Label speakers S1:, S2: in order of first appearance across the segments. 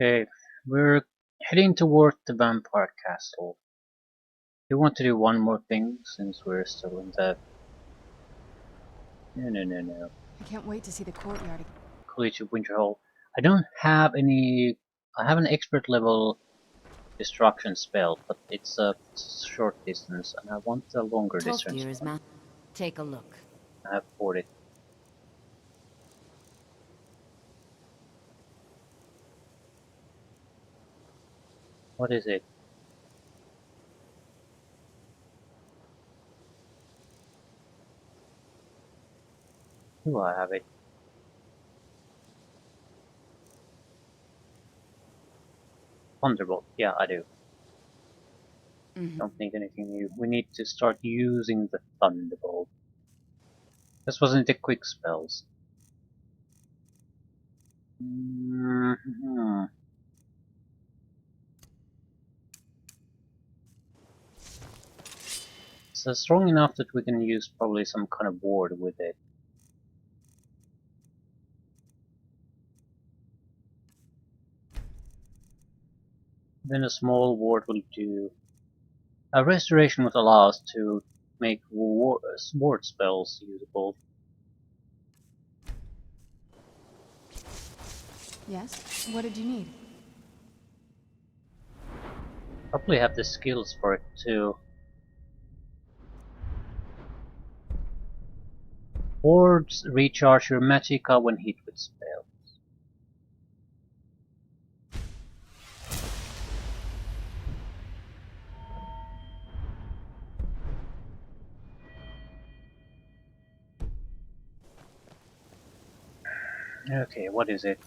S1: Okay, we're heading toward the vampire castle. Do you want to do one more thing since we're still in the... No.
S2: I can't wait to see the courtyard.
S1: College of Winter Hall. I don't have any... I have an expert level destruction spell, but it's a short distance and I want a longer
S3: 12
S1: distance
S3: years,
S1: one.
S3: man. Take a look.
S1: I have 40. What is it? Do I have it? Thunderbolt. Yeah, I do. Don't need anything new. We need to start using the Thunderbolt. This wasn't the quick spells. So strong enough that we can use probably some kind of ward with it. Then a small ward will do. A restoration would allow us to make ward spells usable.
S2: Yes? What did you need?
S1: Probably have the skills for it too. Wards recharge your magicka when hit with spells. Okay, what is it?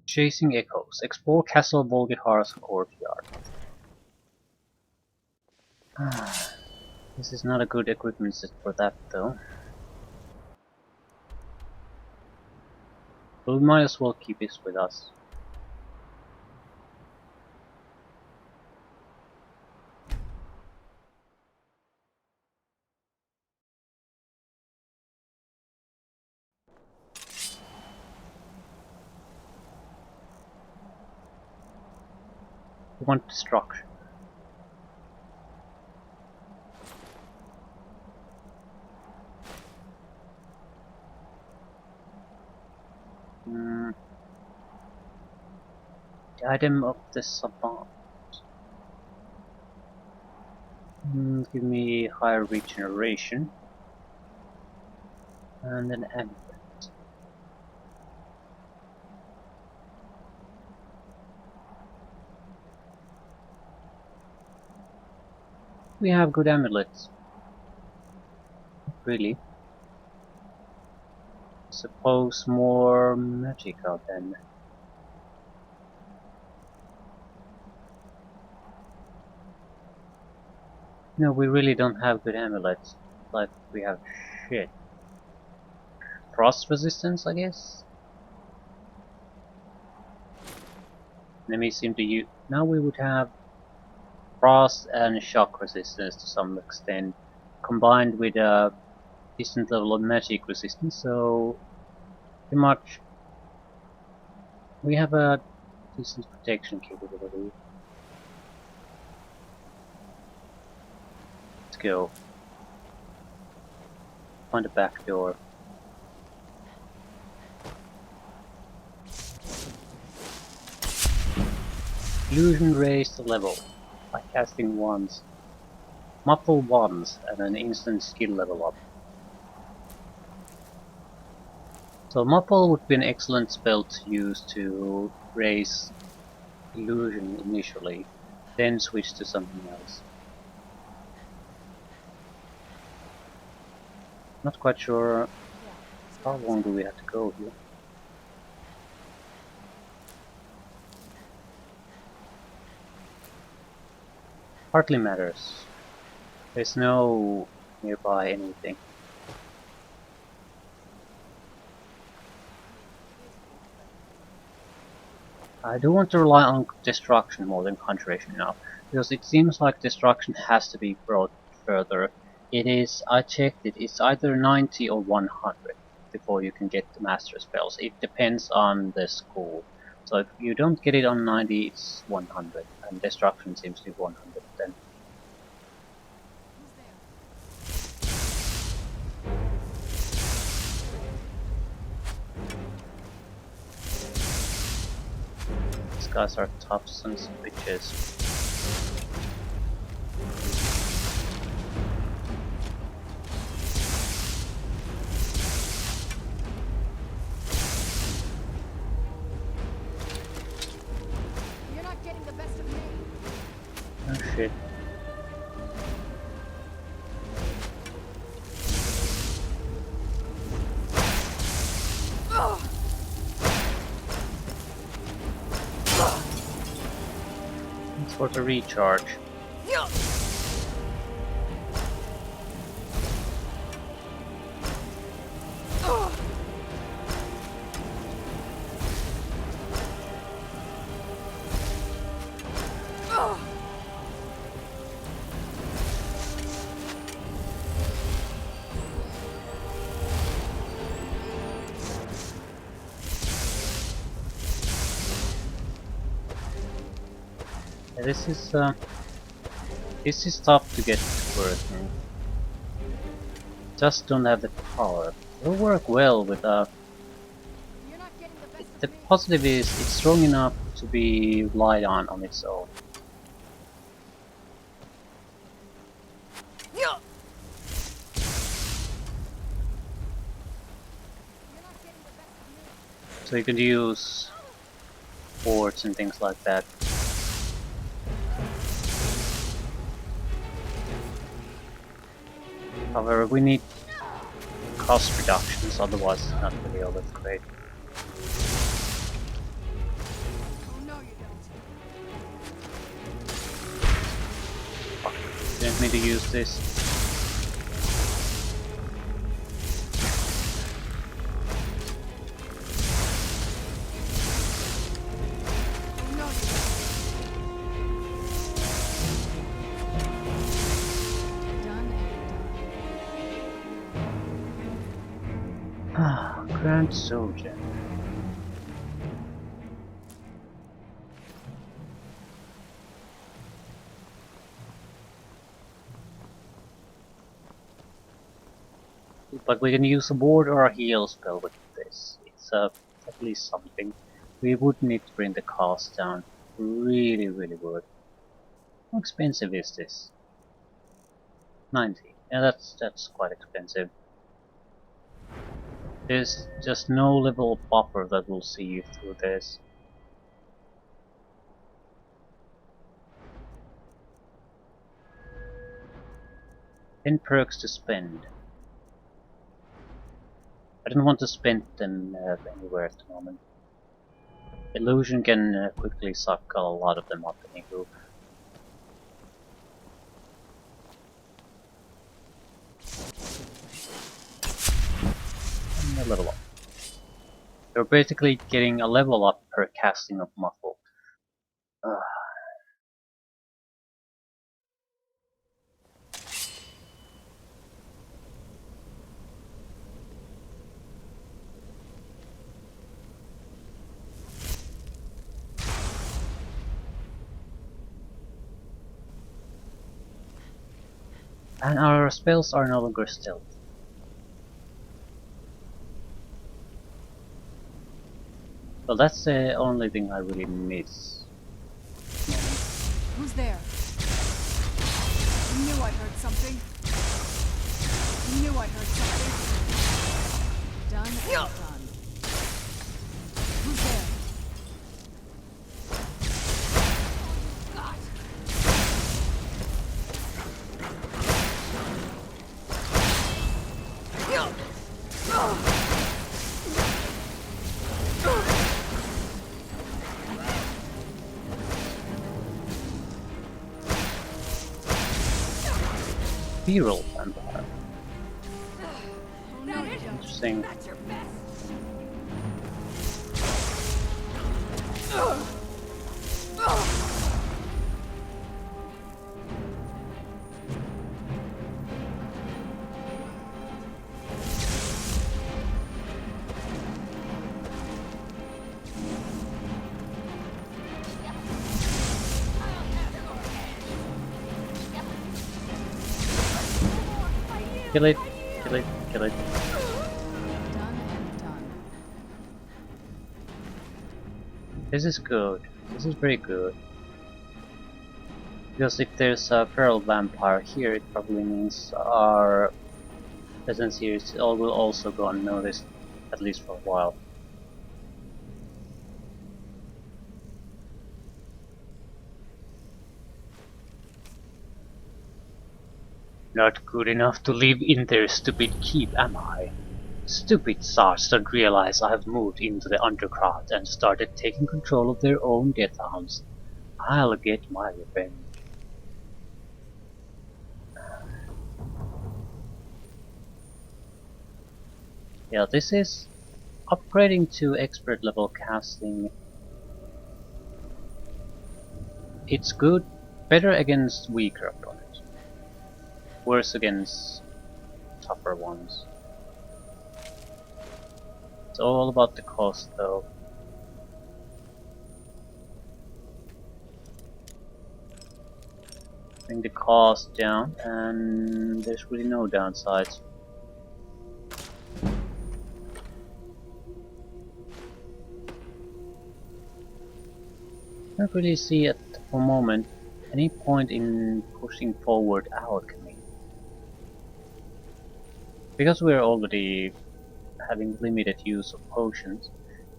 S1: Chasing Echoes. Explore Castle Volkihar's courtyard. This is not a good equipment set for that though. But we might as well keep this with us. We want destruction. The item of the savant. Give me higher regeneration. And an amulet. We have good amulets. Really. Suppose more magicka then. No, we really don't have good amulets. Like, we have shit. Frost resistance, I guess? Enemies seem to use... Now we would have frost and shock resistance to some extent, combined with a decent level of magic resistance, so pretty much we have a decent protection capability. Let's go. Find a back door. Illusion raised the level by casting once. Muffle once and an instant skill level up. So Muffle would be an excellent spell to use to raise illusion initially, then switch to something else. Not quite sure how long do we have to go here. Hardly matters. There's no nearby anything. I do want to rely on destruction more than conjuration now, because it seems like destruction has to be brought further. It is, I checked it, it's either 90 or 100. before you can get the master spells. It depends on the school. So if you don't get it on 90, it's 100, and destruction seems to be 100 then. These guys are tough sons of bitches.
S2: You're not getting the best of me.
S1: Oh shit. Thanks for the recharge. Yeah, this is tough to get working. Just don't have the power. It'll work well with
S2: You're not getting the best
S1: the
S2: of me.
S1: positive is it's strong enough to be relied on its own.
S2: You're not getting the best of me.
S1: So you can use boards and things like that. However, we need cost reductions, otherwise it's not really all that great.
S2: Oh no, you don't.
S1: Fuck, didn't mean to use this.
S2: Oh no, you don't. Done and
S1: Ah, Grand Soldier. But we can use a board or a heal spell with this. It's at least something. We would need to bring the cost down. Really, really would. How expensive is this? 90. Yeah, that's quite expensive. There's just no level buffer that will see you through this. Ten perks to spend. I don't want to spend them anywhere at the moment. Illusion can quickly suck a lot of them up anywho. And a level up. You're basically getting a level up per casting of muffle. And our spells are no longer stealth. Well, that's the only thing I really miss.
S2: Who's there? I knew I heard something. I knew I heard something. Done and done. Who's there?
S1: Feral vampire.
S2: Oh no, you don't.
S1: Interesting.
S2: That's your best.
S1: Kill it, kill it, kill it.
S2: Done and done.
S1: This is good. This is very good. Because if there's a feral vampire here, it probably means our presence here will also go unnoticed, at least for a while. Not good enough to live in their stupid keep, am I? Stupid sots don't realize I've moved into the underground and started taking control of their own deathhounds. I'll get my revenge. Yeah, this is upgrading to expert level casting. It's good, better against weaker opponents, worse against tougher ones. It's all about the cost though. Bring the cost down and there's really no downsides. I don't really see at the moment any point in pushing forward alchemy. Because we're already having limited use of potions,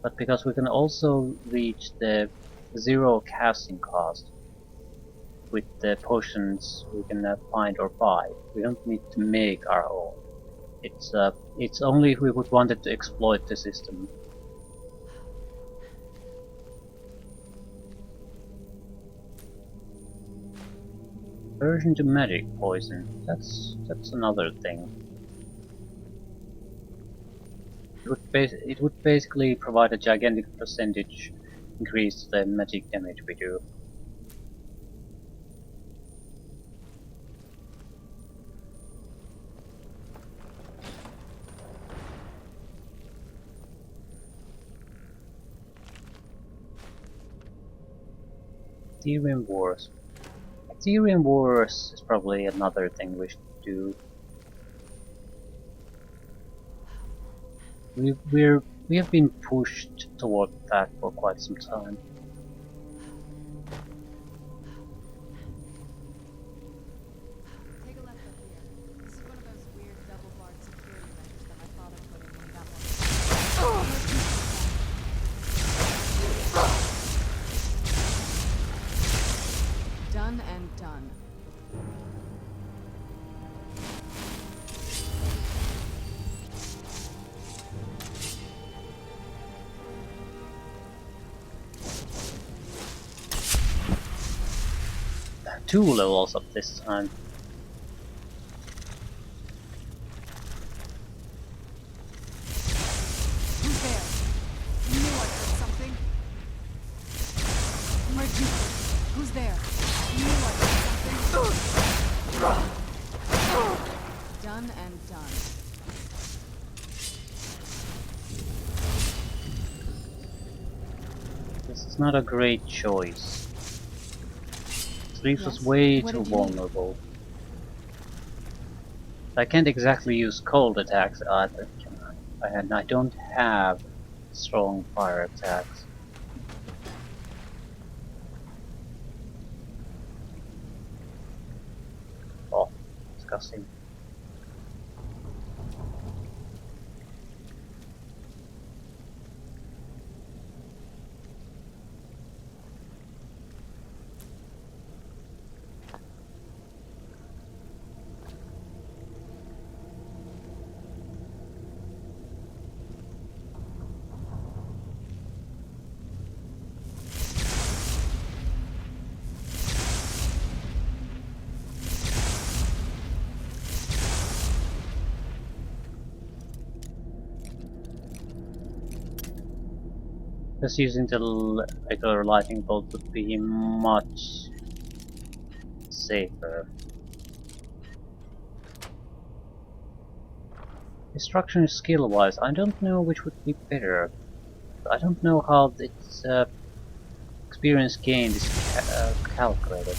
S1: but because we can also reach the 0 casting cost with the potions we can find or buy. We don't need to make our own. It's only if we would wanted to exploit the system. Version to magic poison. That's another thing. It would basically provide a gigantic percentage increase to the magic damage we do. Ethereum Wars. Ethereum Wars is probably another thing we should do. We have been pushed toward that for quite some time.
S2: Take a left up here. This is one of those weird double-barred security measures that my father put in when he got one. Done and done.
S1: Two levels up this time.
S2: Who's there? I knew I heard something. Where'd you? Who's there? I knew I heard something. Done and done.
S1: This is not a great choice. This leaves us way too vulnerable. I can't exactly use cold attacks either, can I? And I don't have strong fire attacks. Oh, disgusting. Just using the regular lightning bolt would be much safer. Destruction skill-wise, I don't know which would be better. I don't know how its experience gained is calculated.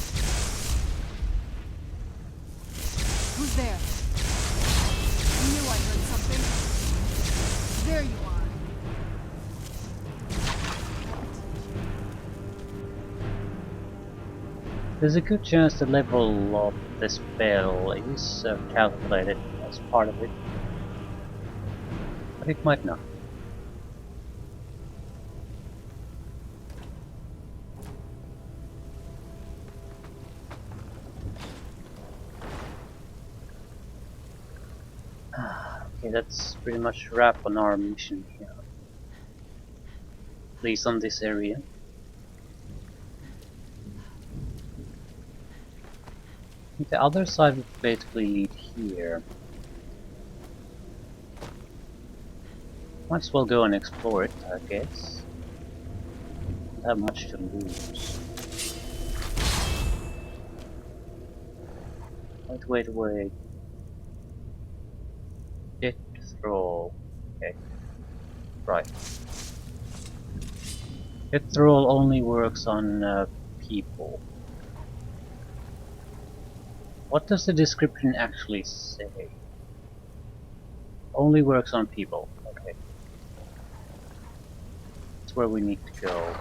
S2: Who's there?
S1: There's a good chance the level of the spell is calculated as part of it, but it might not. Okay, that's pretty much a wrap on our mission here. At least on this area. The other side would basically lead here. Might as well go and explore it, I guess. Don't have much to lose. Wait. Death roll. Okay. Right. Death roll only works on people. What does the description actually say? Only works on people. Okay. That's where we need to go.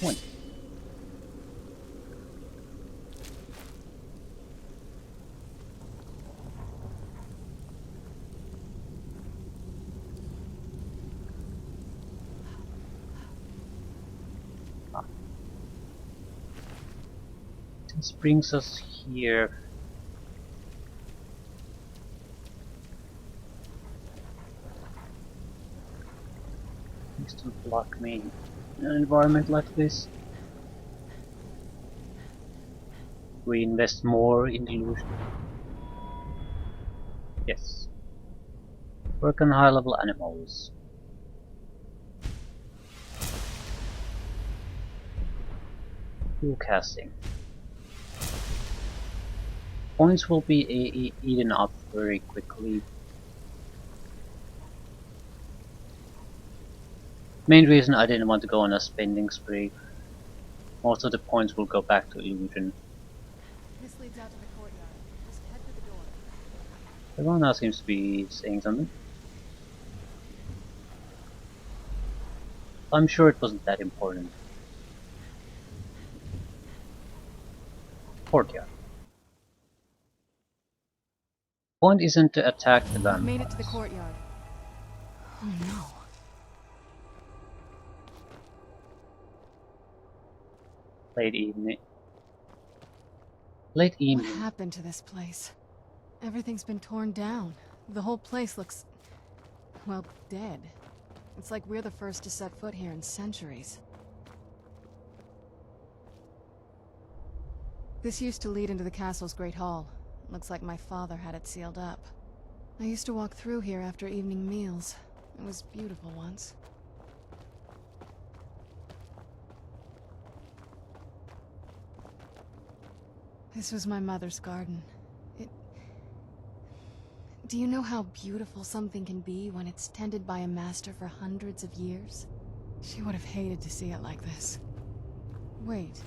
S1: Point. This brings us here. Please don't block me in an environment like this. We invest more in illusion. Yes. Work on high level animals. Tool casting. Points will be eaten up very quickly. Main reason I didn't want to go on a spending spree. Most of the points will go back to illusion.
S2: This leads out to the courtyard. Just head for the door.
S1: Serana seems to be saying something. I'm sure it wasn't that important. Courtyard. Point isn't to attack the vampires.
S2: Made it to the courtyard. Oh no.
S1: Late evening. Late evening.
S2: What happened to this place? Everything's been torn down. The whole place looks, well, dead. It's like we're the first to set foot here in centuries. This used to lead into the castle's great hall. Looks like my father had it sealed up. I used to walk through here after evening meals. It was beautiful once. This was my mother's garden. Do you know how beautiful something can be when it's tended by a master for hundreds of years? She would have hated to see it like this. Wait.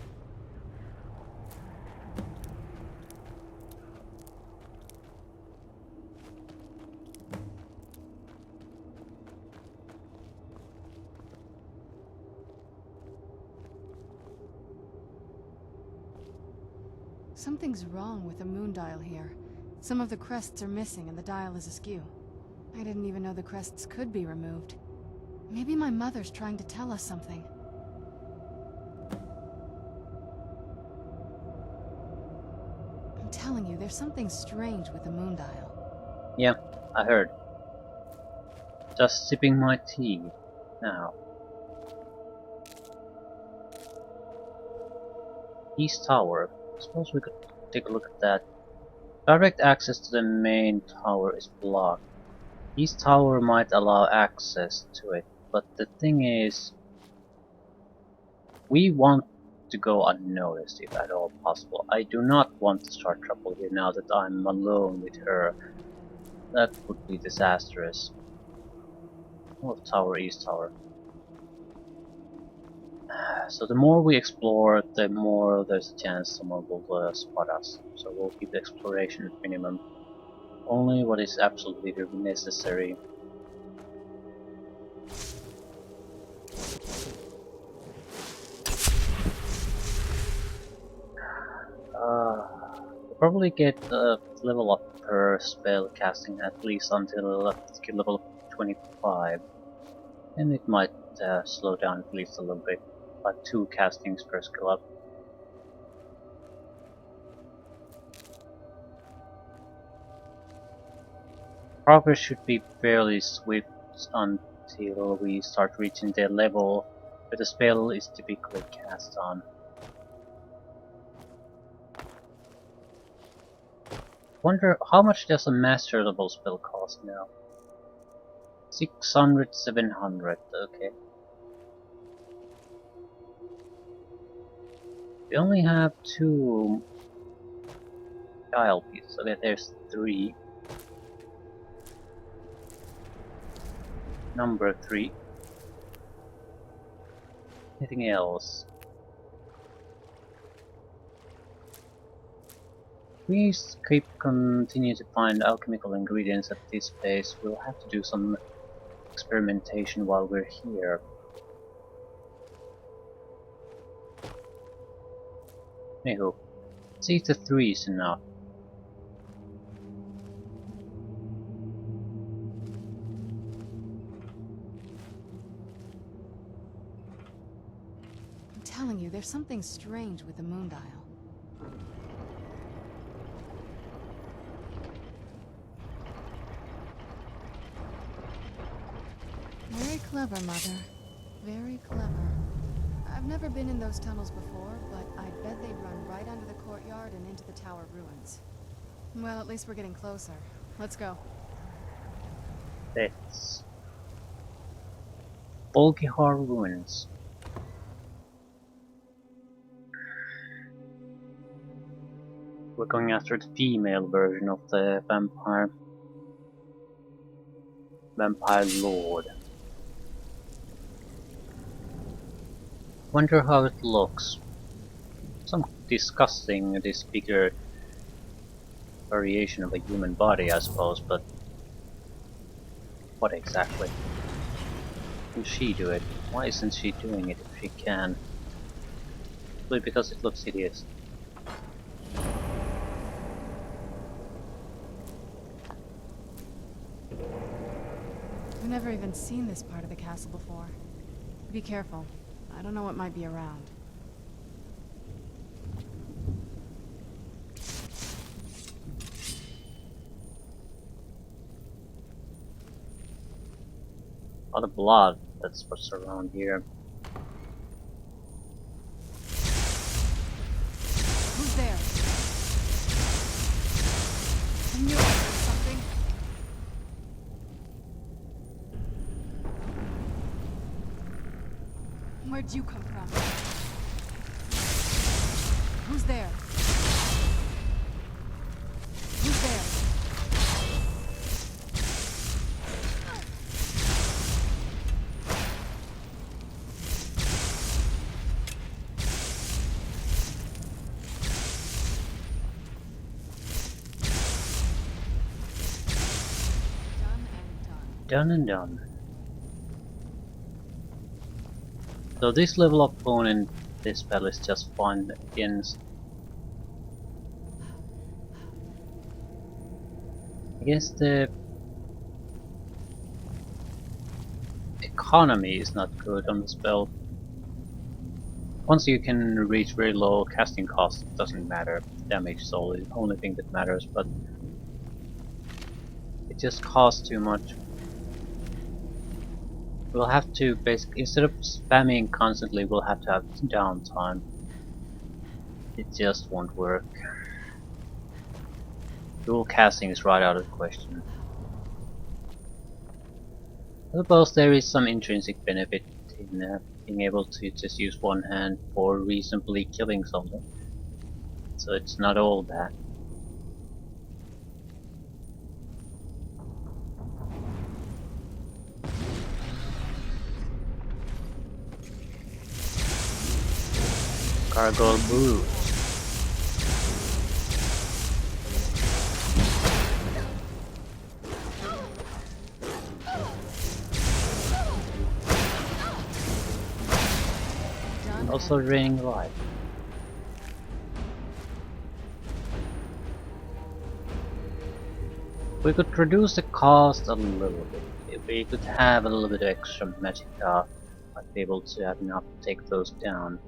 S2: Something's wrong with the moon dial here. Some of the crests are missing and the dial is askew. I didn't even know the crests could be removed. Maybe my mother's trying to tell us something. I'm telling you, there's something strange with the moon dial.
S1: Yeah, I heard. Just sipping my tea now. East Tower. Suppose we could take a look at that. Direct access to the main tower is blocked. East Tower might allow access to it, but the thing is, we want to go unnoticed if at all possible. I do not want to start trouble here now that I'm alone with her. That would be disastrous. North Tower, East Tower. So the more we explore, the more there's a chance someone will spot us. So we'll keep the exploration at minimum. Only what is absolutely necessary. We'll probably get a level up per spell casting at least until skill level 25. And it might slow down at least a little bit, like 2 castings per skill up. Progress should be fairly swift until we start reaching the level where the spell is typically cast on. Wonder how much does a master level spell cost now? 600, 700, okay. We only have 2 dial pieces, okay, there's 3. Number 3. Anything else? We continue to find alchemical ingredients at this pace. We'll have to do some experimentation while we're here. Anywho, see if the 3 is enough.
S2: I'm telling you, there's something strange with the moon dial. Very clever, Mother. Very clever. I've never been in those tunnels before, but I bet they'd run right under the courtyard and into the tower ruins. Well, at least we're getting closer. Let's go.
S1: Let's. Volkihar ruins. We're going after the female version of the vampire. Vampire Lord. Wonder how it looks. Some disgusting, this bigger variation of a human body, I suppose, but what exactly? Will she do it? Why isn't she doing it if she can? Simply because it looks hideous.
S2: I've never even seen this part of the castle before. Be careful. I don't know what might be around.
S1: A lot of blood, that's what's around here.
S2: Who's there? I knew there was something. Where'd you come from? Who's there? Who's there?
S1: Done and done. So this level of opponent, this spell is just fun against. I guess the economy is not good on the spell. Once you can reach very low casting cost, it doesn't matter. Damage is the only thing that matters, but it just costs too much. We'll have to basically, instead of spamming constantly, we'll have to have downtime. It just won't work. Dual casting is right out of the question. I suppose there is some intrinsic benefit in being able to just use one hand for reasonably killing something. So it's not all bad. Cargo boots.
S2: Done
S1: Also
S2: and
S1: draining life. We could reduce the cost a little bit. If we could have a little bit of extra magicka, I'd be able to have enough to take those down.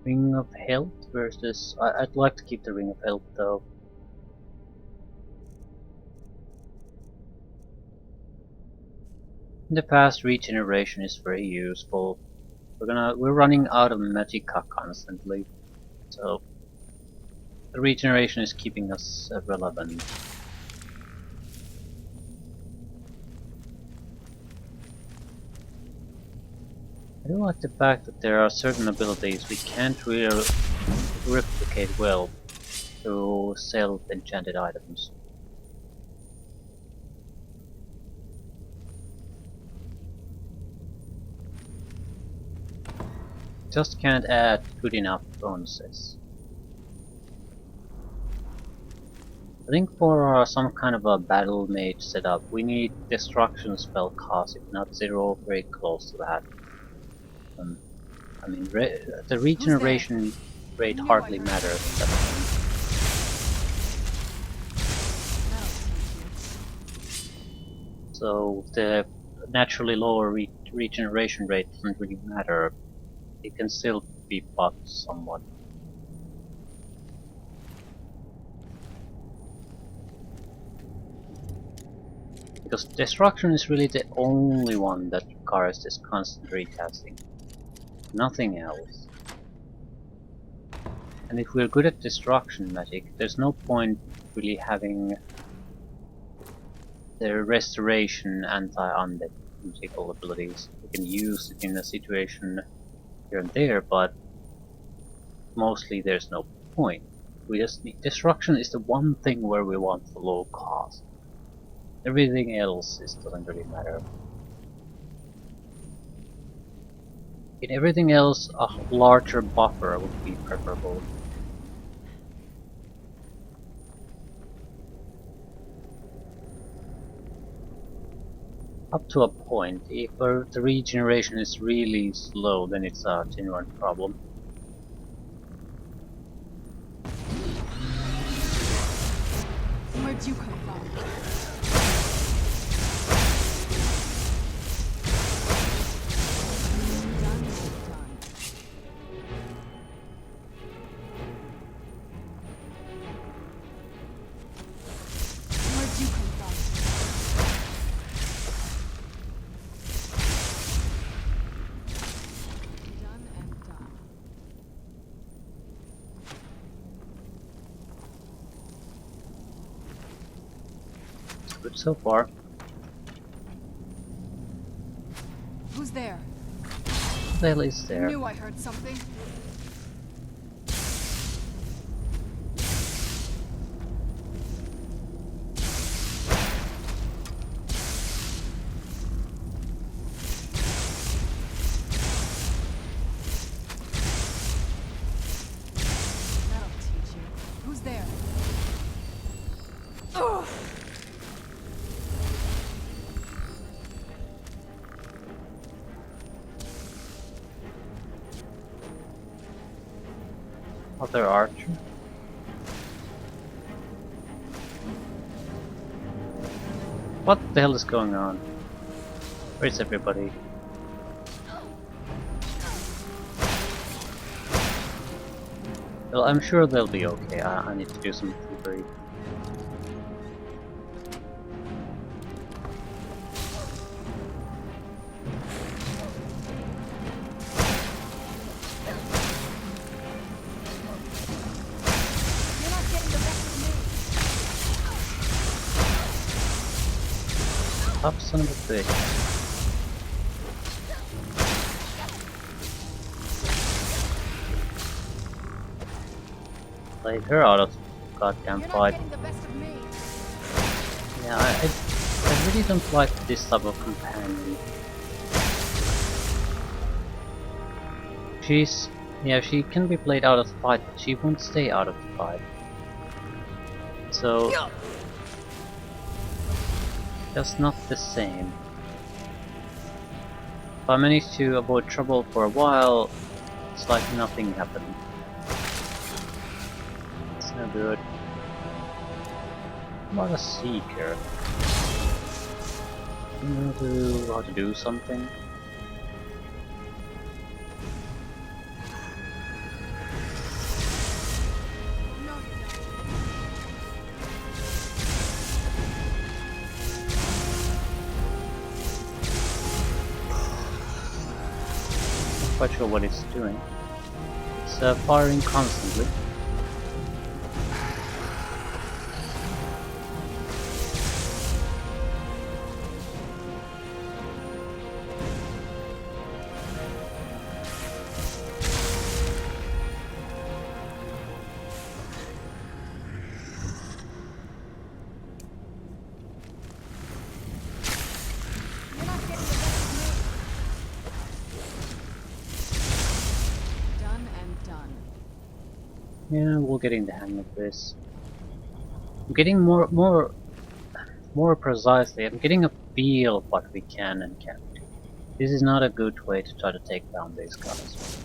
S1: Ring of Health versus... I'd like to keep the Ring of Health though. In the past, regeneration is very useful. We're running out of magicka constantly, so the regeneration is keeping us relevant. I do like the fact that there are certain abilities we can't really replicate well through self-enchanted items. Just can't add good enough bonuses. I think for some kind of a battle mage setup, we need destruction spell cost, if not zero, very close to that. I mean, the regeneration rate
S2: Knew I
S1: hardly
S2: heard
S1: matters at that point. So the naturally lower regeneration rate doesn't really matter. It can still be buffed somewhat. Because destruction is really the only one that requires this constant retesting. Nothing else. And if we're good at destruction magic, there's no point really having the restoration anti-undead magical abilities. We can use it in a situation here and there, but mostly there's no point. We just need destruction is the one thing where we want the low cost. Everything else doesn't really matter. In everything else, a larger buffer would be preferable. Up to a point. If the regeneration is really slow, then it's a genuine problem.
S2: Where'd you come from? Where'd you come from? Done and done.
S1: Good so far.
S2: Who's there?
S1: What the hell is there?
S2: Knew I heard something. That'll teach you. Who's there? Ugh.
S1: Other archer? What the hell is going on? Where's everybody? Well, I'm sure they'll be okay. I need to do some thievery.
S2: You're not getting the best of me.
S1: Tough son of a bitch. Played her out of the goddamn
S2: You're not
S1: fight.
S2: getting the best of me.
S1: Yeah, I really don't like this type of companion. Yeah, she can be played out of the fight, but she won't stay out of the fight. So, just not the same. If I manage to avoid trouble for a while, it's like nothing happened. It's no good. What a seeker. You know how to do something? Not quite sure what it's doing. It's firing constantly. Yeah, we're getting the hang of this. I'm getting more precisely. I'm getting a feel of what we can and can't do. This is not a good way to try to take down these guys.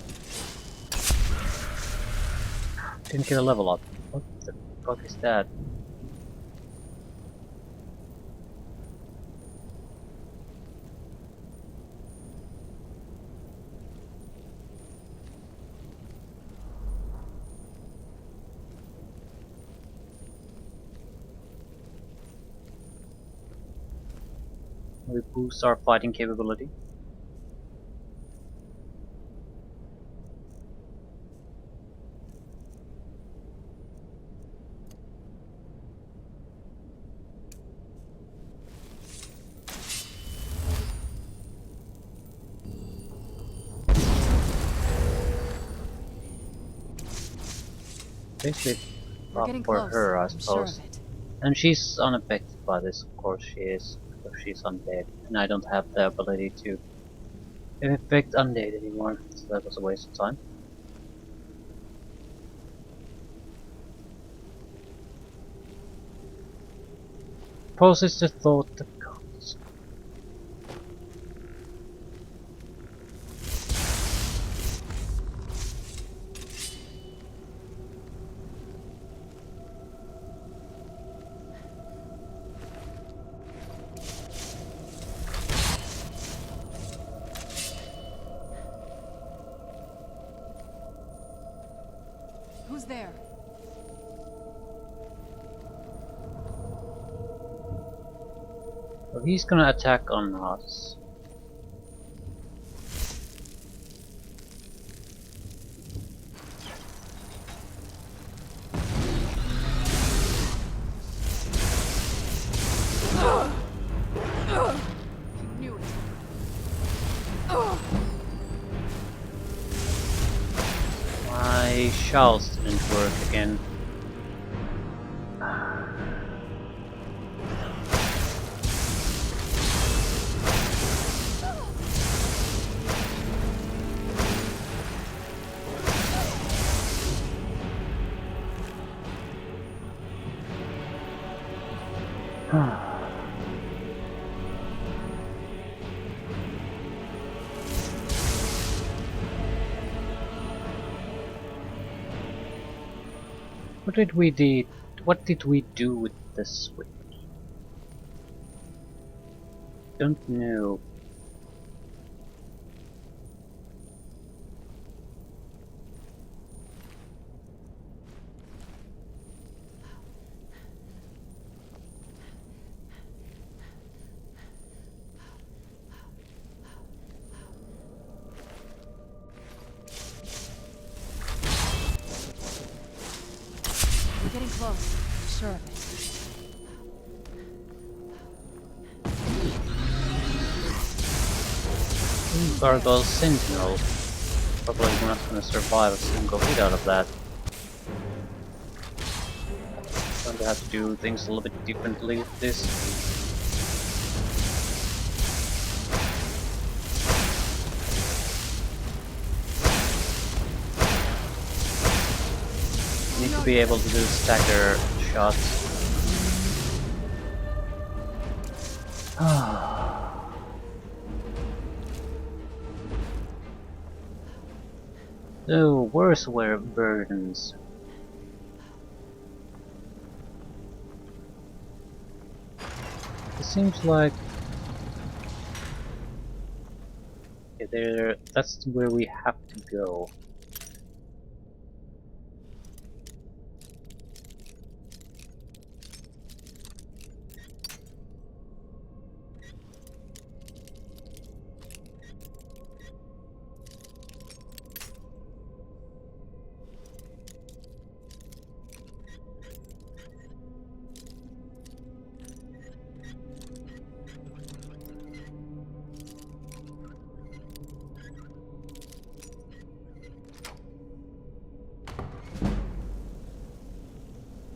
S1: Didn't get a level up. What the fuck is that? We boost our fighting capability. Basically,
S2: We're getting
S1: for
S2: close.
S1: her, I
S2: I'm sure
S1: suppose.
S2: of it.
S1: And she's unaffected by this, of course she is, because she's undead, and I don't have the ability to affect undead anymore, so that was a waste of time. Poses the thought that counts.
S2: Who's there?
S1: So he's gonna attack on us.
S2: Knew it.
S1: My shouts didn't work again. What did we do with the switch? Don't know.
S2: We're getting close. I'm sure of it.
S1: Gargoyle Sentinel. Probably not gonna survive a single hit out of that. Going to have to do things a little bit differently with this. Need to be able to do stagger shots. So, worse were burdens. It seems like that's where we have to go.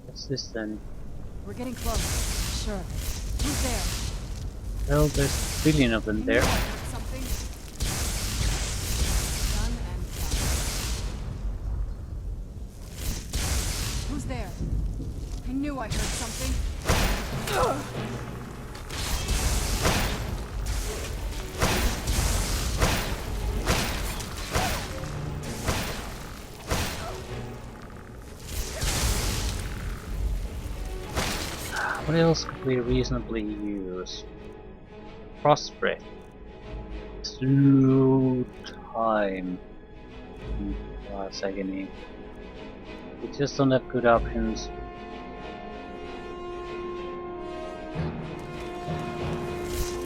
S1: What's this then?
S2: We're getting close. Sure. Who's there?
S1: Well, there's a billion of them
S2: I
S1: there.
S2: knew I heard something. Done and done. Who's there? I knew I heard something. Ugh.
S1: What else could we reasonably use? Frostbreath. Slow time. Agony. We just don't have good options.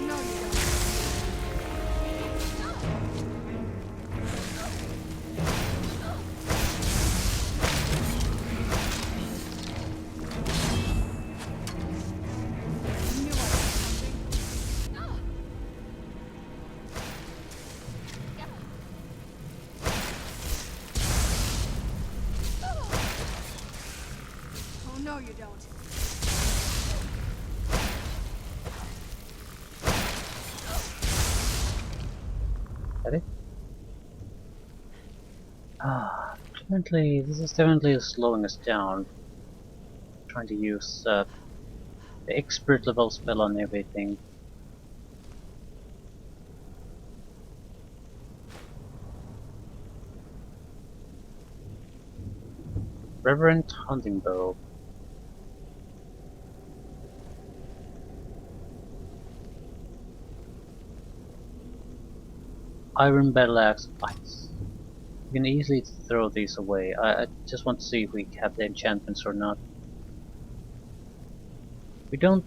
S2: No, you don't. I knew I heard something. Oh no, you don't.
S1: Got it? This is definitely slowing us down. Trying to use the expert level spell on everything. Reverent Hunting Bow. Iron Battle Axe Ice. You can easily throw these away. I just want to see if we have the enchantments or not. We don't.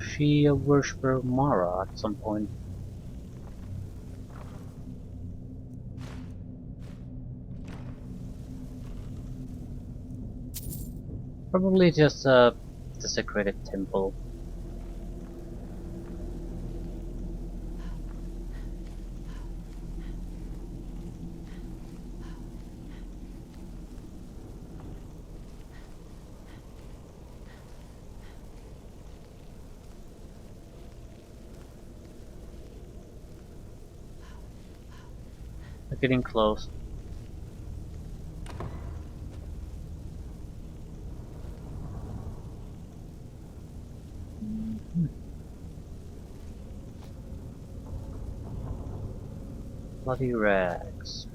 S1: She a worshipper of Mara at some point. Probably just a desecrated temple. We're getting close. Bloody rags.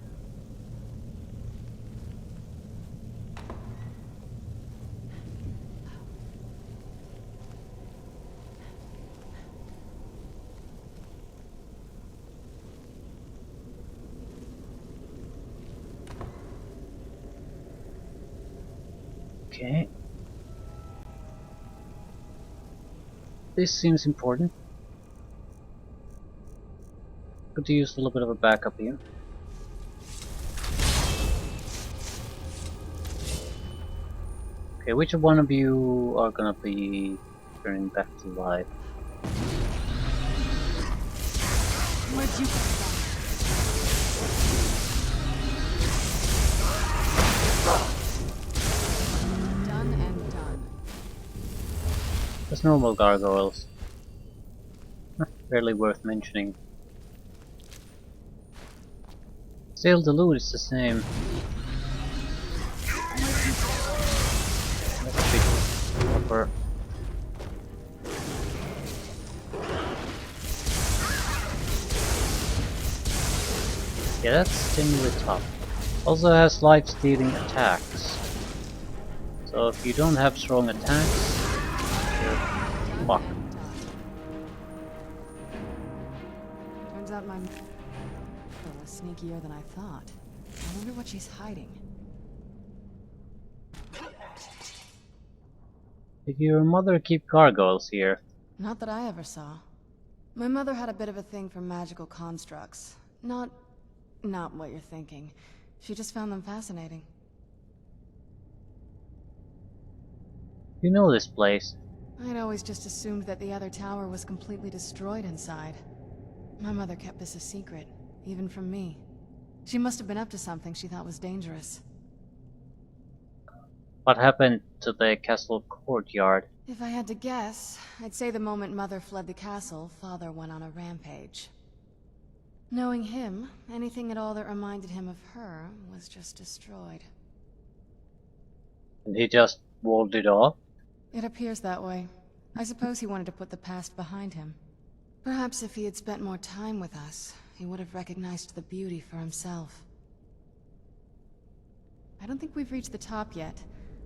S1: Okay. This seems important. Could use a little bit of a backup here. Okay, which one of you are gonna be turning back to life?
S2: Where'd you come from? Done and
S1: Just normal gargoyles. Barely worth mentioning. Still, the loot is the same. That's a bit proper. Yeah, that's generally tough. Also has life-stealing attacks. So if you don't have strong attacks, you're fucked.
S2: Turns out my mother was sneakier than I thought. I wonder what she's hiding.
S1: Did your mother keep gargoyles here?
S2: Not that I ever saw. My mother had a bit of a thing for magical constructs. Not what you're thinking. She just found them fascinating.
S1: You know this place.
S2: I'd always just assumed that the other tower was completely destroyed inside. My mother kept this a secret, even from me. She must have been up to something she thought was dangerous.
S1: What happened to the castle courtyard?
S2: If I had to guess, I'd say the moment Mother fled the castle, Father went on a rampage. Knowing him, anything at all that reminded him of her was just destroyed.
S1: And he just walled it off?
S2: It appears that way. I suppose he wanted to put the past behind him. Perhaps if he had spent more time with us, he would have recognized the beauty for himself. I don't think we've reached the top yet.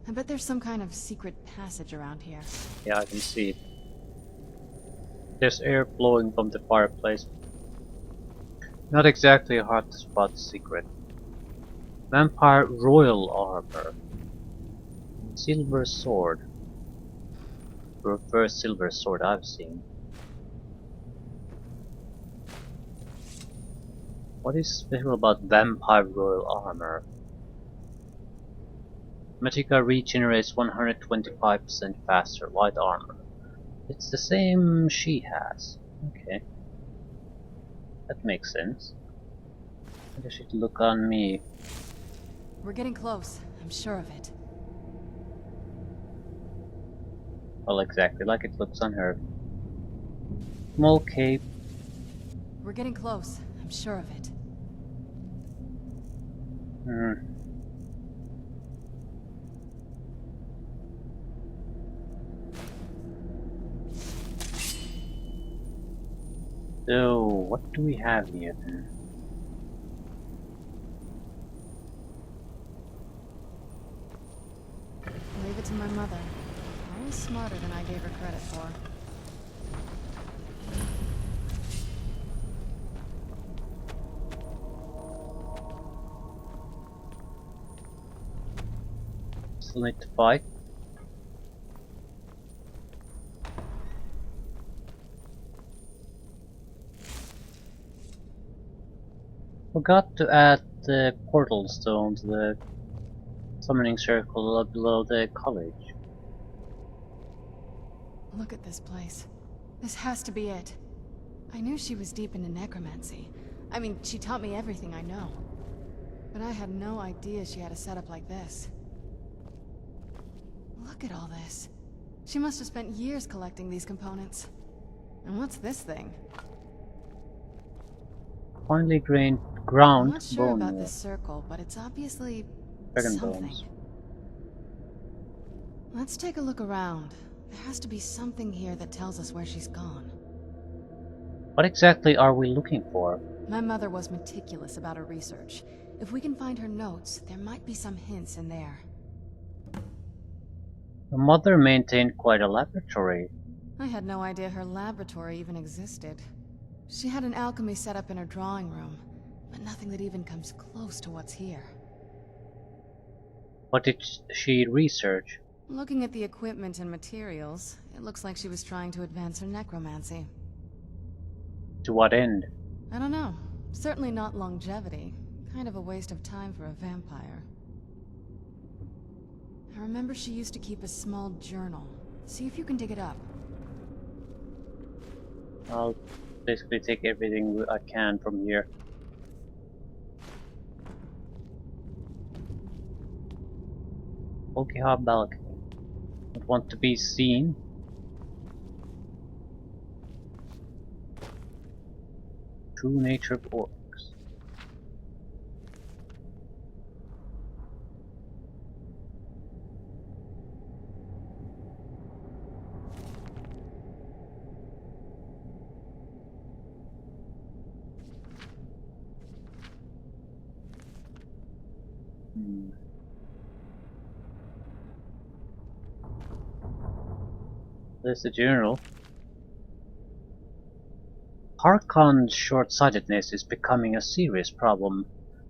S2: I bet there's some kind of secret passage around here.
S1: Yeah, I can see it. There's air blowing from the fireplace. Not exactly a hard to spot secret. Vampire royal armor. Silver sword. The first silver sword I've seen. What is special about vampire royal armor? Matika regenerates 125% faster, light armor. It's the same she has. Okay. That makes sense. I guess she'd look on me.
S2: We're getting close, I'm sure of it.
S1: Well, exactly like it looks on her. Small cape.
S2: We're getting close, I'm sure of it.
S1: So, what do we have here then?
S2: Leave it to my mother. Always smarter than I gave her credit for.
S1: Still need to fight. Forgot to add the portal stone to the summoning circle below the college.
S2: Look at this place. This has to be it. I knew she was deep into necromancy. I mean, she taught me everything I know. But I had no idea she had a setup like this. Look at all this. She must have spent years collecting these components. And what's this thing?
S1: Finely ground
S2: I'm not sure
S1: bone
S2: about this circle, but it's obviously
S1: dragon
S2: something.
S1: bones.
S2: Let's take a look around. There has to be something here that tells us where she's gone.
S1: What exactly are we looking for?
S2: My mother was meticulous about her research. If we can find her notes, there might be some hints in there.
S1: Her mother maintained quite a laboratory.
S2: I had no idea her laboratory even existed. She had an alchemy set up in her drawing room, but nothing that even comes close to what's here.
S1: What did she research?
S2: Looking at the equipment and materials, it looks like she was trying to advance her necromancy.
S1: To what end?
S2: I don't know. Certainly not longevity. Kind of a waste of time for a vampire. I remember she used to keep a small journal. See if you can dig it up.
S1: I'll basically take everything I can from here. Volkihar balcony. Don't want to be seen. True nature of orcs. Hmm. There's the journal. Harkon's short-sightedness is becoming a serious problem.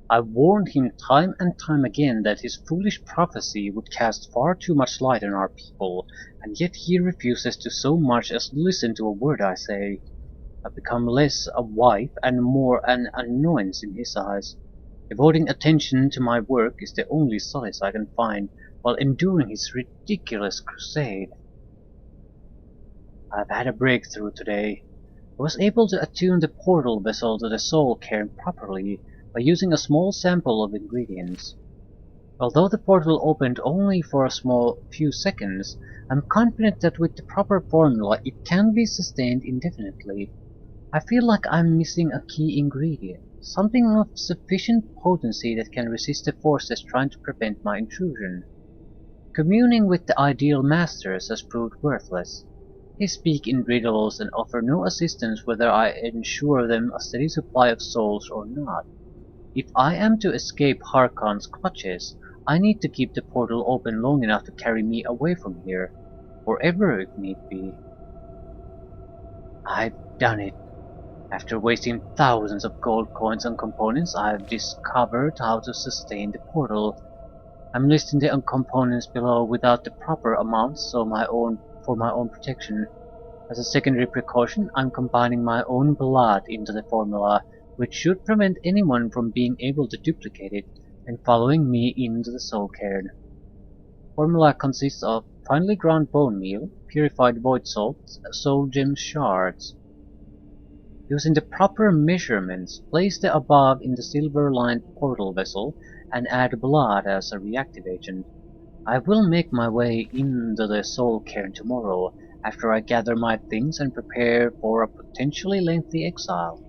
S1: I warned him time and time again that his foolish prophecy would cast far too much light on our people, and yet he refuses to so much as listen to a word I say. I've become less a wife and more an annoyance in his eyes. Devoting attention to my work is the only solace I can find while enduring his ridiculous crusade. I've had a breakthrough today. I was able to attune the portal vessel to the soul cairn properly by using a small sample of ingredients. Although the portal opened only for a small few seconds, I'm confident that with the proper formula it can be sustained indefinitely. I feel like I'm missing a key ingredient, something of sufficient potency that can resist the forces trying to prevent my intrusion. Communing with the ideal masters has proved worthless. They speak in riddles and offer no assistance whether I ensure them a steady supply of souls or not. If I am to escape Harkon's clutches, I need to keep the portal open long enough to carry me away from here, forever if need be. I've done it. After wasting thousands of gold coins on components, I've discovered how to sustain the portal. I'm listing the components below without the proper amounts for my own protection. As a secondary precaution, I'm combining my own blood into the formula, which should prevent anyone from being able to duplicate it and following me into the soul cairn. Formula consists of finely ground bone meal, purified void salts, soul gem shards. Using the proper measurements, place the above in the silver-lined portal vessel and add blood as a reactive agent. I will make my way into the soul cairn tomorrow, after I gather my things and prepare for a potentially lengthy exile.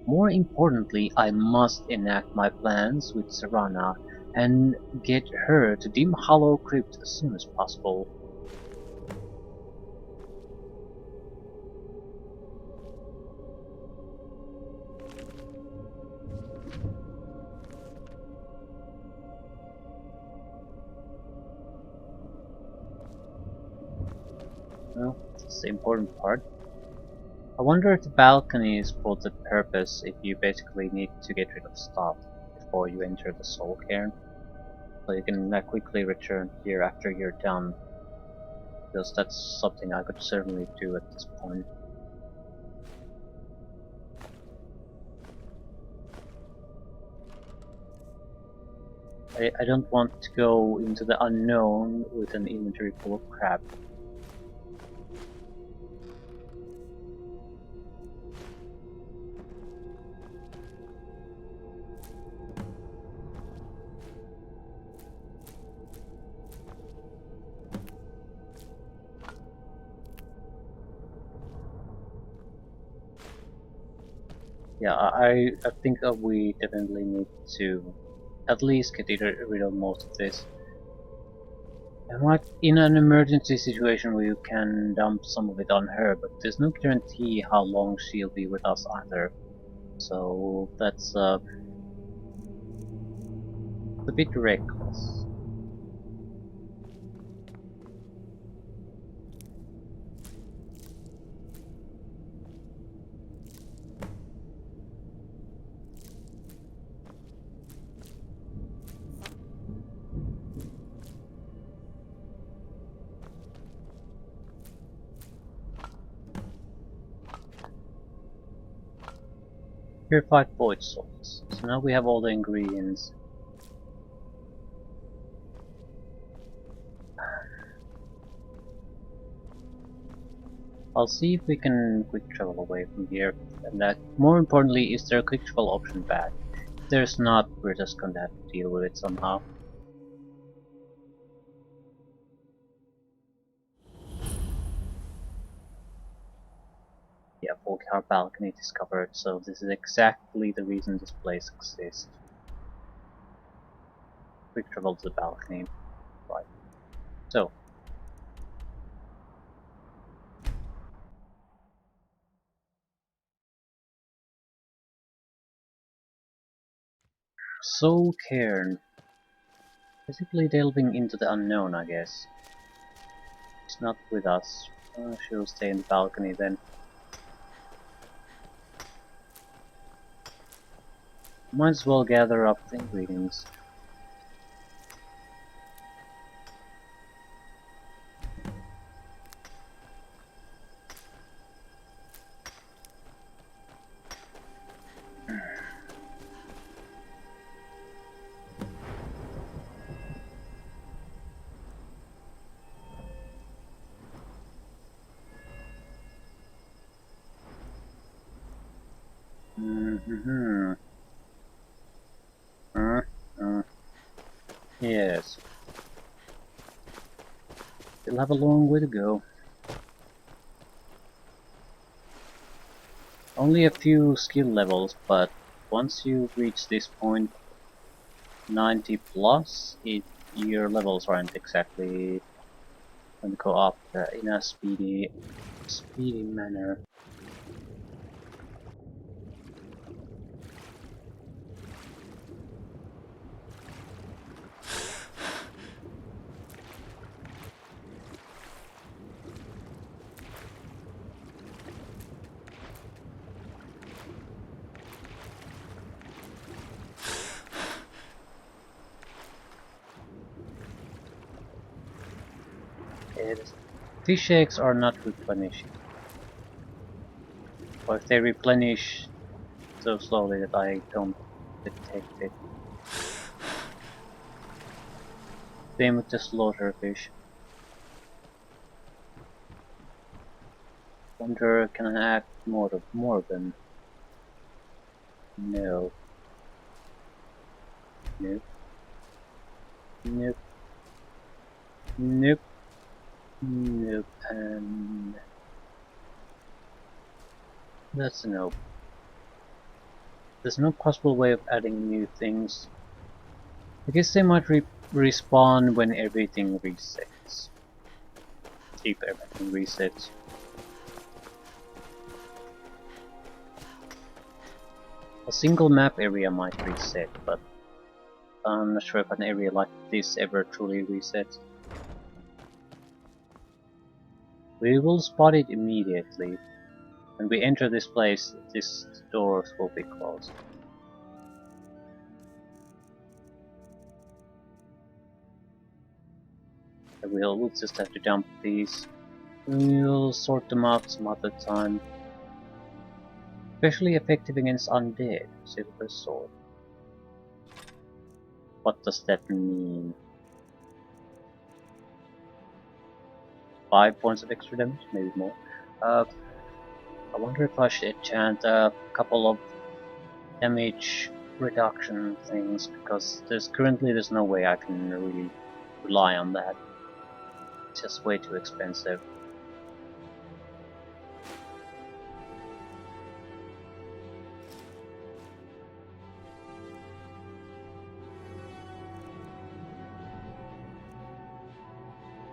S1: More importantly, I must enact my plans with Serana and get her to Dim Hollow Crypt as soon as possible. Well, that's the important part. I wonder if the balcony is for the purpose if you basically need to get rid of stuff before you enter the soul cairn. So you can quickly return here after you're done. Because that's something I could certainly do at this point. I don't want to go into the unknown with an inventory full of crap. Yeah, I think we definitely need to at least get rid of most of this. And like in an emergency situation where you can dump some of it on her, but there's no guarantee how long she'll be with us either. So that's a bit reckless. Purified void salts. So now we have all the ingredients. I'll see if we can quick travel away from here, and that, more importantly, is there a quick travel option back? If there's not, we're just gonna have to deal with it somehow. Yeah, a Volkihar balcony discovered, so this is exactly the reason this place exists. Quick travel to the balcony. Right. So. So Cairn. Basically delving into the unknown, I guess. It's not with us. She'll stay in the balcony then. Might as well gather up the ingredients. Mm-hmm. Yes. Still have a long way to go. Only a few skill levels, but once you reach this point, 90 plus, your levels aren't exactly going to go up in a speedy manner. Fish eggs are not replenishing. Or if they replenish so slowly that I don't detect it. Same with the slaughterfish. Wonder, can I act more of them? No. Nope. Nope. Nope. Nope. And that's a nope. There's no possible way of adding new things. I guess they might respawn when everything resets. If everything resets. A single map area might reset, but I'm not sure if an area like this ever truly resets. We will spot it immediately. When we enter this place, these doors will be closed. We'll just have to dump these. We'll sort them out some other time. Especially effective against undead. Silver sword. What does that mean? 5 points of extra damage? Maybe more. I wonder if I should enchant a couple of damage reduction things, because there's no way I can really rely on that. It's just way too expensive.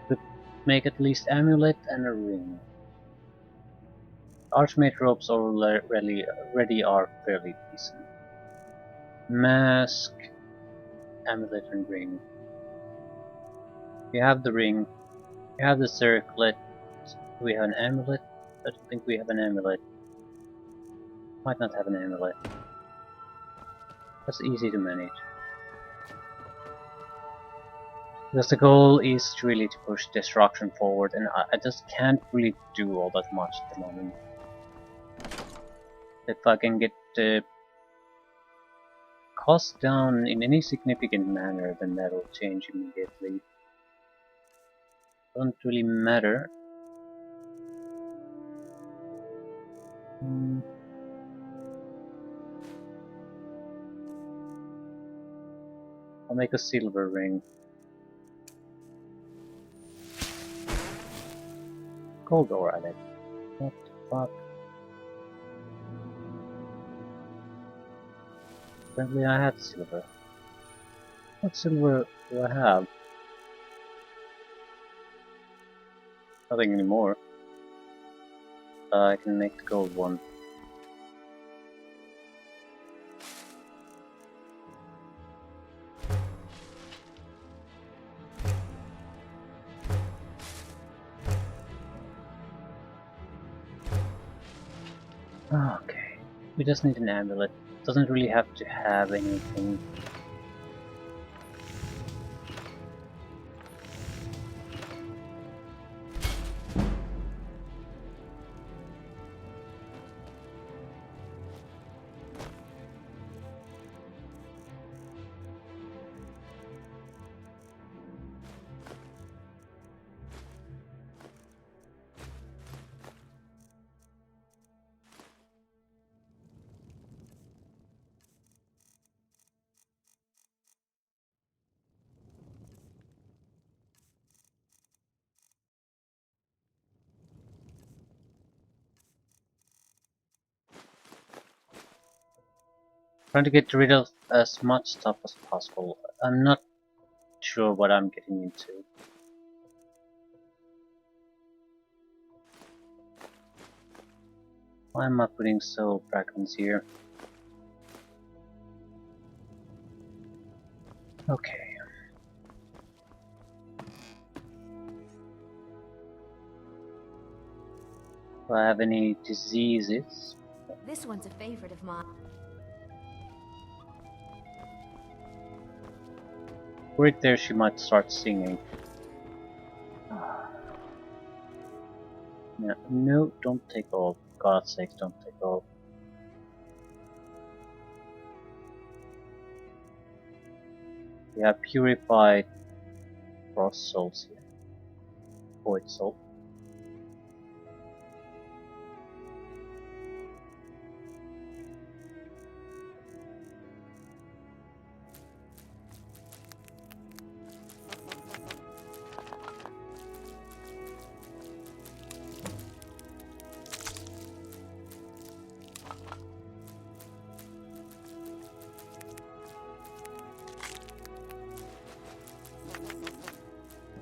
S1: Could make at least amulet and a ring. Archmage robes already are fairly decent. Mask, amulet and ring. You have the ring. You have the circlet. Do we have an amulet? I don't think we have an amulet. Might not have an amulet. That's easy to manage. Because the goal is really to push destruction forward, and I just can't really do all that much at the moment. If I can get the cost down in any significant manner, then that'll change immediately. Doesn't really matter. I'll make a silver ring. Gold ore added. What the fuck? Apparently I had silver. What silver do I have? Nothing anymore. I can make the gold one. Okay, we just need an amulet. Doesn't really have to have anything. Trying to get rid of as much stuff as possible. I'm not sure what I'm getting into. Why am I putting soul fragments here? Okay. Do I have any diseases?
S3: This one's a favorite of mine.
S1: Right there she might start singing. Yeah, no, don't take all. For God's sake, don't take all. We have purified frost souls here. Void soul.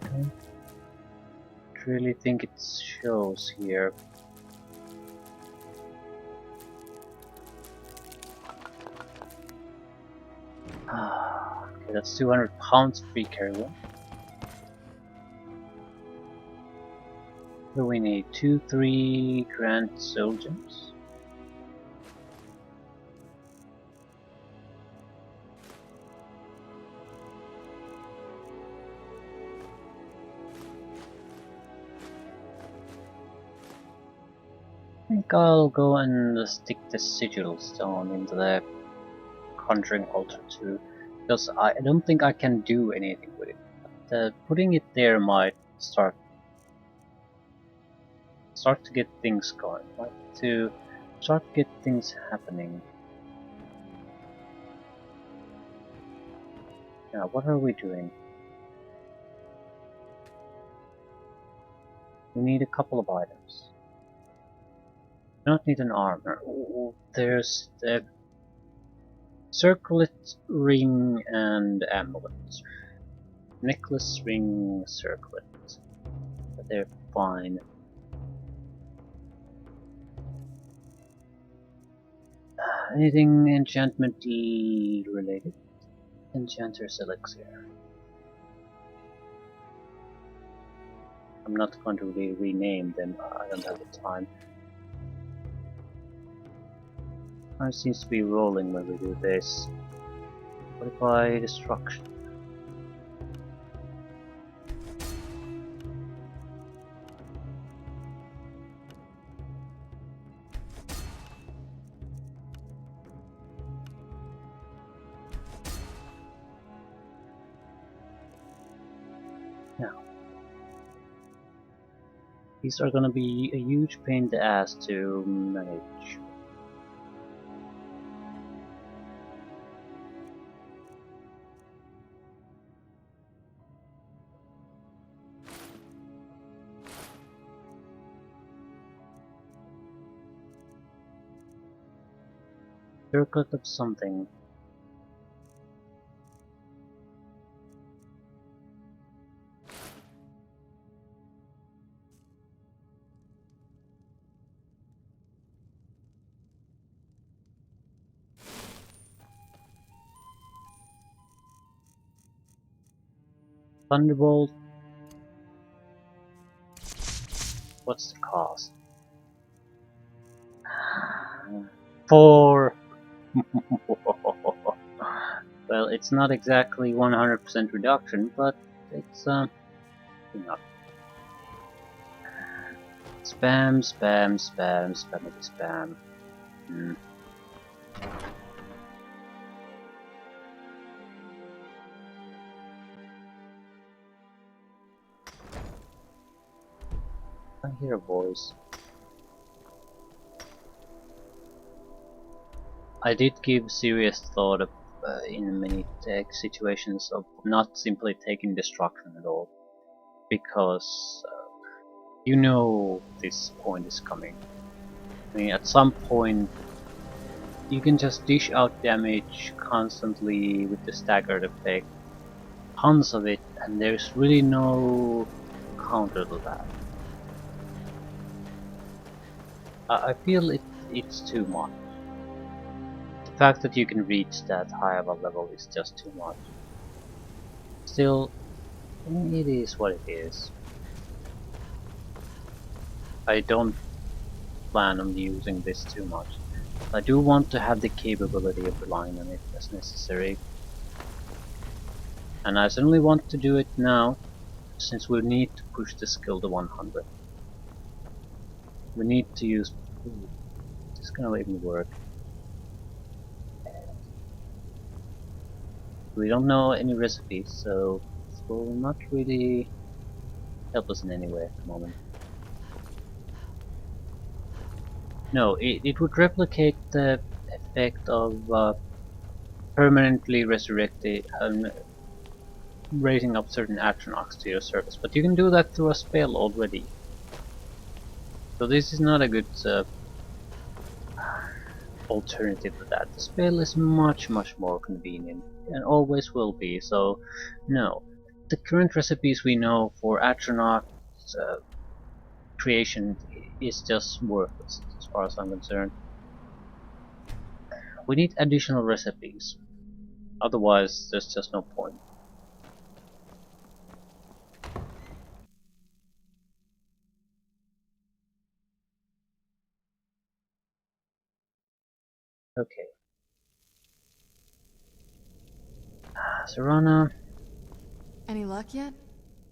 S1: I don't really think it shows here. Okay, that's 200 pounds free carry one. So we need 3 grand soul gems. I think I'll go and stick the sigil stone into the conjuring altar too, because I don't think I can do anything with it. But, putting it there might start to get things going, like to start to get things happening. Now, what are we doing? We need a couple of items. We don't need an armor. Ooh, there's the circlet, ring, and amulet. Necklace, ring, circlet. But they're fine. Anything enchantment related? Enchanter's elixir. I'm not going to rename them, I don't have the time. It seems to be rolling when we do this. Fortify destruction. Now, these are gonna be a huge pain in the ass to manage. Circlet of something. Thunderbolt. What's the cost? 4. Well, it's not exactly 100% reduction, but it's enough. Spam, spam, spam, spammity spam. I hear a voice. I did give serious thought of, in many situations of not simply taking destruction at all, because you know this point is coming. I mean, at some point you can just dish out damage constantly with the staggered effect, tons of it, and there's really no counter to that. I feel it's too much. The fact that you can reach that high of a level is just too much. Still, it is what it is. I don't plan on using this too much. I do want to have the capability of relying on it as necessary. And I certainly want to do it now, since we need to push the skill to 100. We need to use... Ooh, is this gonna even work? We don't know any recipes, so this will not really help us in any way at the moment. No, it would replicate the effect of permanently resurrected, raising up certain atronachs to your service, but you can do that through a spell already. So this is not a good alternative to that. The spell is much more convenient, and always will be, so no. The current recipes we know for atronachs creation is just worthless, as far as I'm concerned. We need additional recipes, otherwise there's just no point. Okay. Serana,
S2: Any luck yet?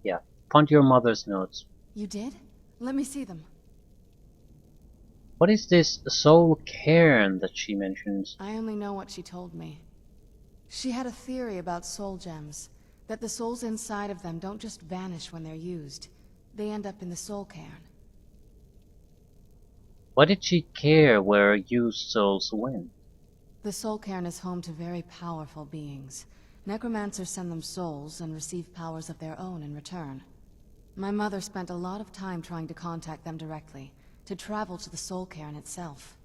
S1: yeah, found your mother's notes.
S2: You did? Let me see them.
S1: What is this soul cairn that she mentions?
S2: I only know what she told me. She had a theory about soul gems, that the souls inside of them don't just vanish when they're used. They end up in the soul cairn.
S1: Why did she care where used souls went?
S2: The soul cairn is home to very powerful beings. Necromancers send them souls and receive powers of their own in return. My mother spent a lot of time trying to contact them directly, to travel to the soul cairn itself.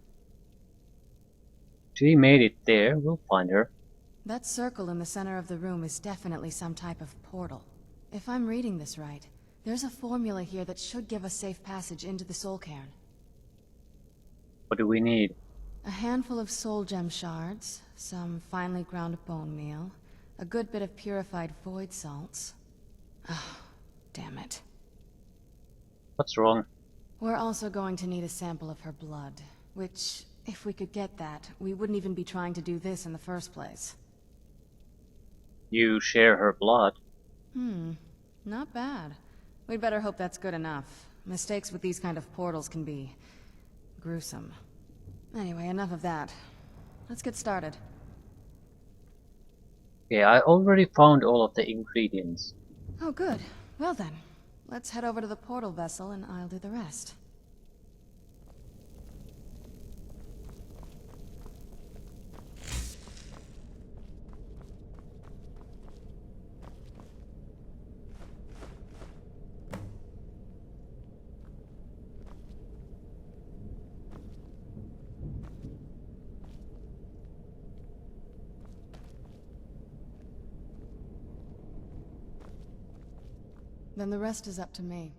S1: She made it there, we'll find her.
S2: That circle in the center of the room is definitely some type of portal. If I'm reading this right, there's a formula here that should give us safe passage into the soul cairn.
S1: What do we need?
S2: A handful of soul gem shards, some finely ground bone meal, a good bit of purified void salts. Oh, damn it.
S1: What's wrong?
S2: We're also going to need a sample of her blood, which, if we could get that, we wouldn't even be trying to do this in the first place.
S1: You share her blood.
S2: Not bad. We'd better hope that's good enough. Mistakes with these kind of portals can be gruesome. Anyway, enough of that. Let's get started.
S1: Okay, I already found all of the ingredients.
S2: Oh, good. Well then, let's head over to the portal vessel and I'll do the rest. Then the rest is up to me.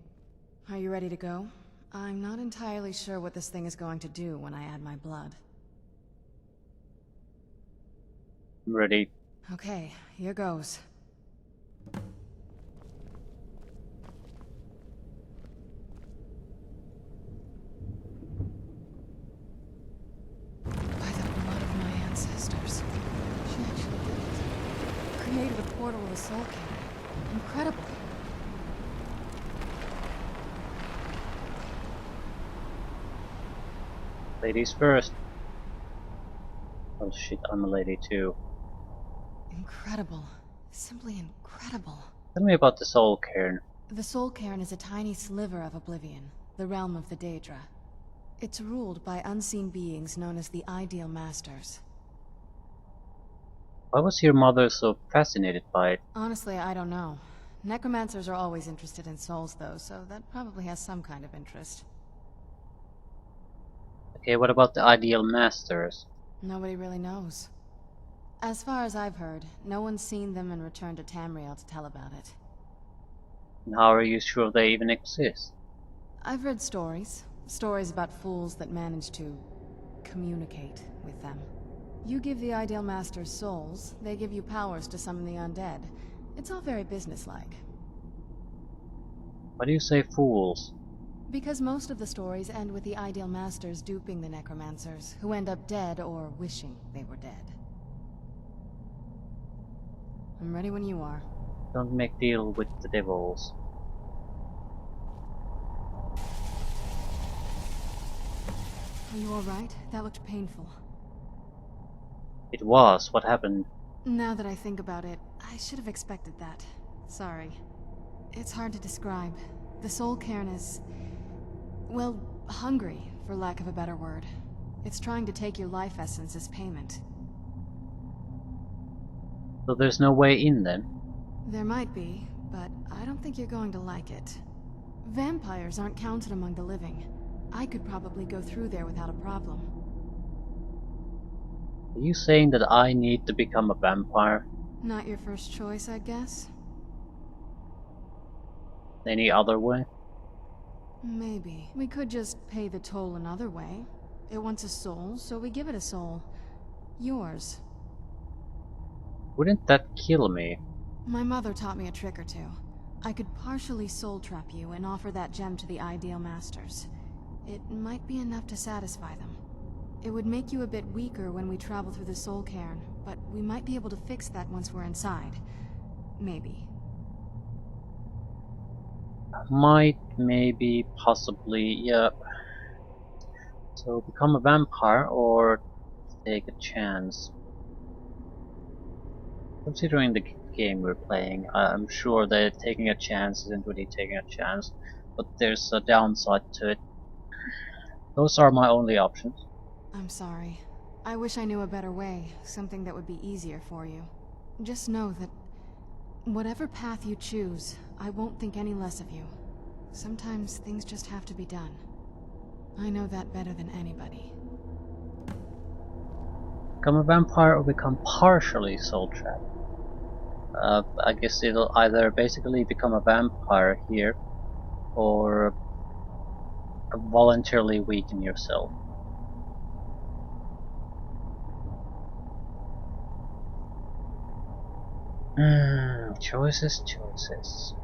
S2: Are you ready to go? I'm not entirely sure what this thing is going to do when I add my blood.
S1: I'm ready.
S2: Okay, here goes. the soul cairn. Incredible.
S1: Ladies first. Oh shit, I'm a lady too.
S2: Incredible. Simply incredible.
S1: Tell me about the soul cairn.
S2: The soul cairn is a tiny sliver of oblivion, the realm of the Daedra. It's ruled by unseen beings known as the Ideal Masters.
S1: Why was your mother so fascinated by it?
S2: Honestly, I don't know. Necromancers are always interested in souls, though, so that probably has some kind of interest.
S1: Okay, what about the Ideal Masters?
S2: Nobody really knows. As far as I've heard, no one's seen them and returned to Tamriel to tell about it.
S1: And how are you sure they even exist?
S2: I've read stories. Stories about fools that manage to communicate with them. You give the Ideal Masters souls, they give you powers to summon the undead. It's all very businesslike.
S1: Why do you say fools?
S2: Because most of the stories end with the Ideal Masters duping the necromancers, who end up dead or wishing they were dead. I'm ready when you are.
S1: Don't make deal with the devils.
S2: Are you alright? That looked painful.
S1: It was. What happened?
S2: Now that I think about it, I should have expected that. Sorry. It's hard to describe. The soul cairn is... well, hungry, for lack of a better word. It's trying to take your life essence as payment.
S1: So there's no way in then?
S2: There might be, but I don't think you're going to like it. Vampires aren't counted among the living. I could probably go through there without a problem.
S1: Are you saying that I need to become a vampire?
S2: Not your first choice, I guess?
S1: Any other way?
S2: Maybe. We could just pay the toll another way. It wants a soul, so we give it a soul. Yours.
S1: Wouldn't that kill me?
S2: My mother taught me a trick or two. I could partially soul trap you and offer that gem to the Ideal Masters. It might be enough to satisfy them. It would make you a bit weaker when we travel through the soul cairn, but we might be able to fix that once we're inside. Maybe.
S1: Might, maybe, possibly, yeah. So become a vampire or take a chance? Considering the game we're playing, I'm sure that taking a chance isn't really taking a chance, but there's a downside to it. Those are my only options.
S2: I'm sorry. I wish I knew a better way, something that would be easier for you. Just know that whatever path you choose, I won't think any less of you. Sometimes things just have to be done. I know that better than anybody.
S1: Become a vampire or become partially soul trapped. I guess it'll either basically become a vampire here or voluntarily weaken yourself. Choices.